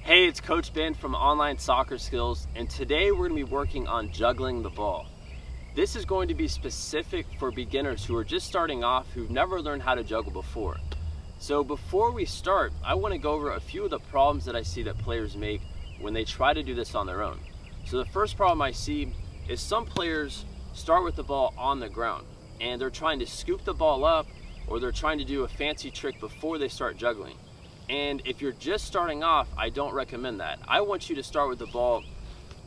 Hey, it's Coach Ben from Online Soccer Skills, and today we're going to be working on juggling the ball. This is going to be specific for beginners who are just starting off, who've never learned how to juggle before. So before we start, I want to go over a few of the problems that I see that players make when they try to do this on their own. So the first problem I see is some players start with the ball on the ground, and they're trying to scoop the ball up, or they're trying to do a fancy trick before they start juggling. And if you're just starting off, I don't recommend that. I want you to start with the ball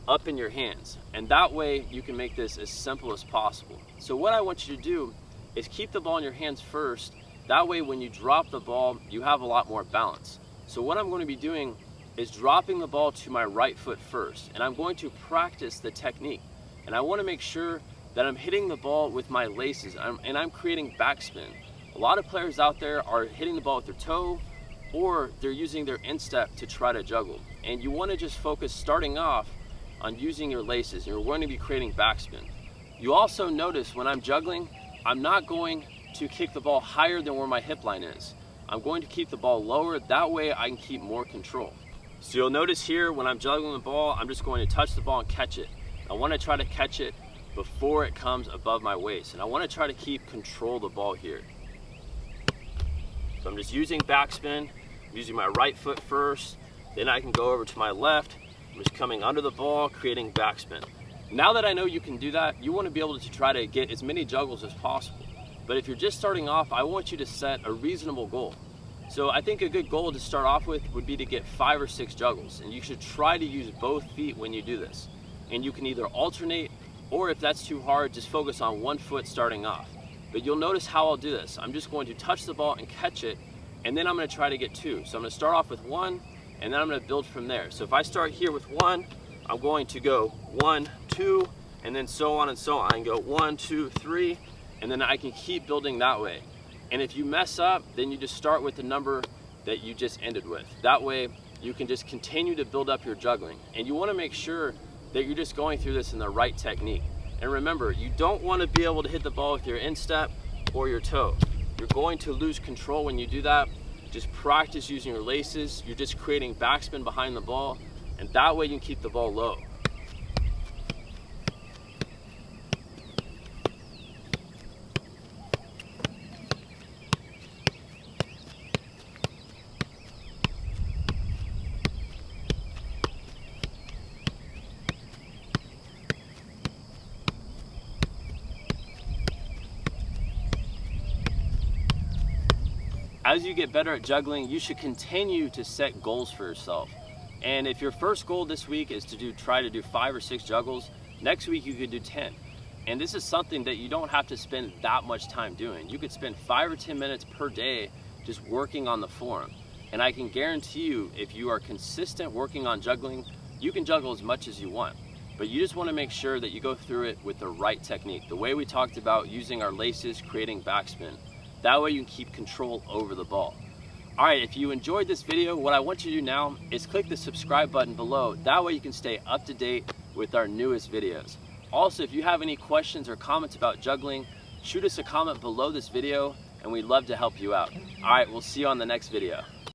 up in your hands, and that way you can make this as simple as possible. So what I want you to do is keep the ball in your hands first. That way when you drop the ball, you have a lot more balance. So what I'm going to be doing is dropping the ball to my right foot first, and I'm going to practice the technique. And I want to make sure that I'm hitting the ball with my laces, and I'm creating backspin. A lot of players out there are hitting the ball with their toe, or they're using their instep to try to juggle. And you want to just focus starting off on using your laces, and you're going to be creating backspin. You also notice when I'm juggling, I'm not going to kick the ball higher than where my hip line is. I'm going to keep the ball lower, that way I can keep more control. So you'll notice here when I'm juggling the ball, I'm just going to touch the ball and catch it. I want to try to catch it before it comes above my waist, and I want to try to keep control of the ball here. So I'm just using backspin, using my right foot first, then I can go over to my left. I'm just coming under the ball, creating backspin. Now that I know you can do that, you want to be able to try to get as many juggles as possible. But if you're just starting off, I want you to set a reasonable goal. So I think a good goal to start off with would be to get 5 or 6 juggles, and you should try to use both feet when you do this. And you can either alternate, or if that's too hard, just focus on one foot starting off. But you'll notice how I'll do this. I'm just going to touch the ball and catch it, and then I'm going to try to get 2. So I'm going to start off with 1, and then I'm going to build from there. So if I start here with 1, I'm going to go 1, 2, and then so on and so on. I can go 1, 2, 3, and then I can keep building that way. And if you mess up, then you just start with the number that you just ended with. That way you can just continue to build up your juggling. And you want to make sure that you're just going through this in the right technique. And remember, you don't want to be able to hit the ball with your instep or your toe. You're going to lose control when you do that. Just practice using your laces. You're just creating backspin behind the ball, and that way you can keep the ball low. As you get better at juggling, you should continue to set goals for yourself. And if your first goal this week is to try to do 5 or 6 juggles, next week you could do 10. And this is something that you don't have to spend that much time doing. You could spend 5 or 10 minutes per day just working on the form. And I can guarantee you, if you are consistent working on juggling, you can juggle as much as you want. But you just want to make sure that you go through it with the right technique. The way we talked about using our laces, creating backspin. That way you can keep control over the ball. All right, if you enjoyed this video, what I want you to do now is click the subscribe button below. That way you can stay up to date with our newest videos. Also, if you have any questions or comments about juggling, shoot us a comment below this video, and we'd love to help you out. All right, we'll see you on the next video.